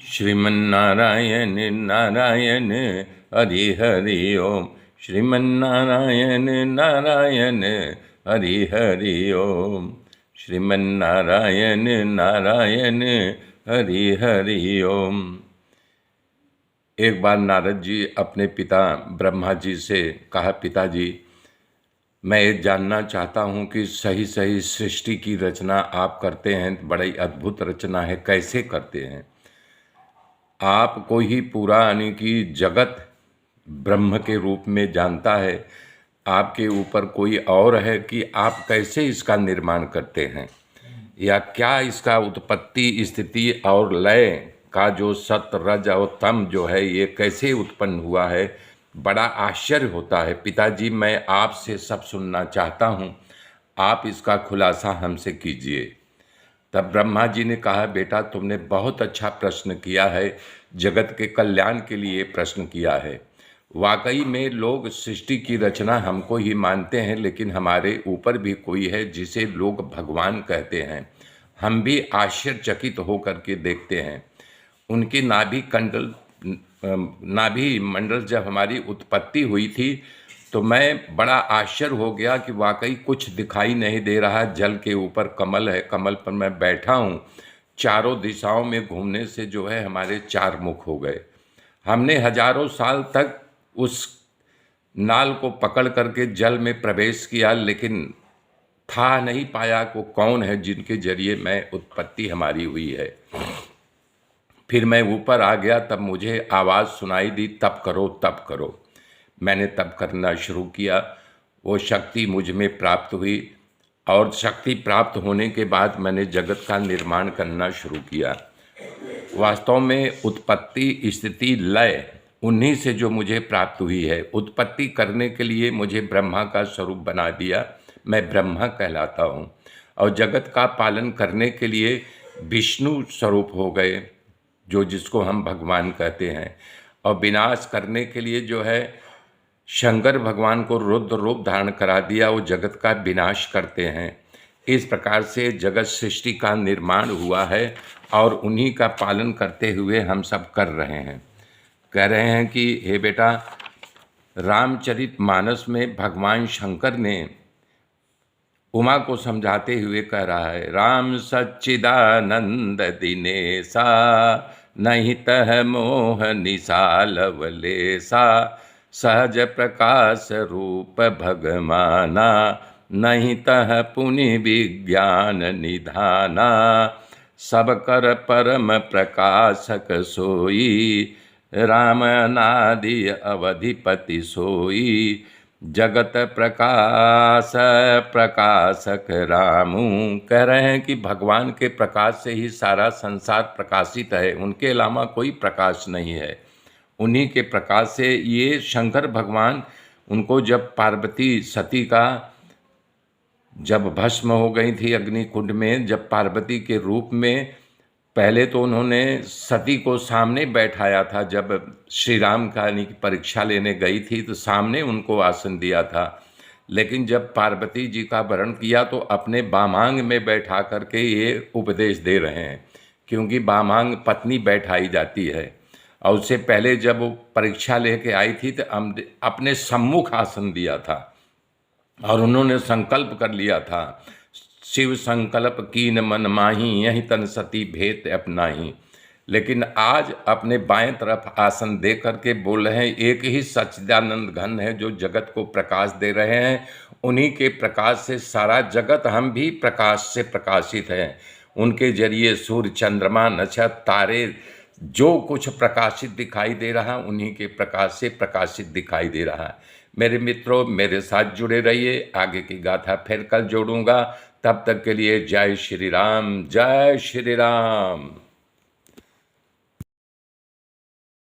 श्रीमन्नारायण नारायण हरि हरि ओम। श्रीमन्नारायण नारायण हरि हरि ओम। श्रीमन्नारायण नारायण हरि हरि ओम। एक बार नारद जी अपने पिता ब्रह्मा जी से कहा, पिताजी मैं ये जानना चाहता हूँ कि सही सही सृष्टि की रचना आप करते हैं, बड़ी अद्भुत रचना है, कैसे करते हैं? आपको ही पूरा यानी कि जगत ब्रह्म के रूप में जानता है, आपके ऊपर कोई और है कि आप कैसे इसका निर्माण करते हैं, या क्या इसका उत्पत्ति स्थिति और लय का जो सत रज और तम जो है ये कैसे उत्पन्न हुआ है? बड़ा आश्चर्य होता है। पिताजी मैं आपसे सब सुनना चाहता हूँ, आप इसका खुलासा हमसे कीजिए। तब ब्रह्मा जी ने कहा, बेटा तुमने बहुत अच्छा प्रश्न किया है, जगत के कल्याण के लिए प्रश्न किया है। वाकई में लोग सृष्टि की रचना हमको ही मानते हैं, लेकिन हमारे ऊपर भी कोई है जिसे लोग भगवान कहते हैं। हम भी आश्चर्यचकित होकर के देखते हैं। उनकी नाभि मंडल जब हमारी उत्पत्ति हुई थी तो मैं बड़ा आश्चर्य हो गया कि वाकई कुछ दिखाई नहीं दे रहा। जल के ऊपर कमल है, कमल पर मैं बैठा हूँ, चारों दिशाओं में घूमने से जो है हमारे चार मुख हो गए। हमने हजारों साल तक उस नाल को पकड़ करके जल में प्रवेश किया, लेकिन था नहीं पाया को कौन है जिनके जरिए मैं उत्पत्ति हमारी हुई है। फिर मैं ऊपर आ गया, तब मुझे आवाज़ सुनाई दी, तप करो तप करो। मैंने तप करना शुरू किया, वो शक्ति मुझ में प्राप्त हुई, और शक्ति प्राप्त होने के बाद मैंने जगत का निर्माण करना शुरू किया। वास्तव में उत्पत्ति स्थिति लय उन्हीं से जो मुझे प्राप्त हुई है। उत्पत्ति करने के लिए मुझे ब्रह्मा का स्वरूप बना दिया, मैं ब्रह्मा कहलाता हूँ। और जगत का पालन करने के लिए विष्णु स्वरूप हो गए, जो जिसको हम भगवान कहते हैं। और विनाश करने के लिए जो है शंकर भगवान को रुद्र रूप धारण करा दिया, वो जगत का विनाश करते हैं। इस प्रकार से जगत सृष्टि का निर्माण हुआ है और उन्हीं का पालन करते हुए हम सब कर रहे हैं। कह रहे हैं कि हे बेटा, रामचरितमानस में भगवान शंकर ने उमा को समझाते हुए कह रहा है, राम सच्चिदानंद दिनेसा नहीं तह मोह निसाल वलेसा सहज प्रकाश रूप भगवाना नहीं तह पुनि विज्ञान निधाना सब कर परम प्रकाशक सोई राम अनादि अवधिपति सोई जगत प्रकाश प्रकाशक रामू। कह रहे हैं कि भगवान के प्रकाश से ही सारा संसार प्रकाशित है, उनके अलावा कोई प्रकाश नहीं है। उन्हीं के प्रकाश से ये शंकर भगवान, उनको जब पार्वती सती का जब भस्म हो गई थी अग्निकुंड में, जब पार्वती के रूप में, पहले तो उन्होंने सती को सामने बैठाया था। जब श्री राम का परीक्षा लेने गई थी तो सामने उनको आसन दिया था, लेकिन जब पार्वती जी का वरण किया तो अपने बामांग में बैठा करके ये उपदेश दे रहे हैं, क्योंकि बामांग पत्नी बैठाई जाती है। और उससे पहले जब वो परीक्षा लेके आई थी तो अपने सम्मुख आसन दिया था और उन्होंने संकल्प कर लिया था, शिव संकल्प कीन मन माही यही तन सती भेत अपनाही। लेकिन आज अपने बाएं तरफ आसन दे करके बोल रहे हैं, एक ही सच्चिदानंद घन है जो जगत को प्रकाश दे रहे हैं। उन्हीं के प्रकाश से सारा जगत, हम भी प्रकाश से प्रकाशित हैं। उनके जरिए सूर्य चंद्रमा नक्षत्र तारे जो कुछ प्रकाशित दिखाई दे रहा, उन्हीं के प्रकाश से प्रकाशित दिखाई दे रहा है। मेरे मित्रों, मेरे साथ जुड़े रहिए, आगे की गाथा फिर कल जोड़ूंगा। तब तक के लिए जय श्री राम, जय श्री राम।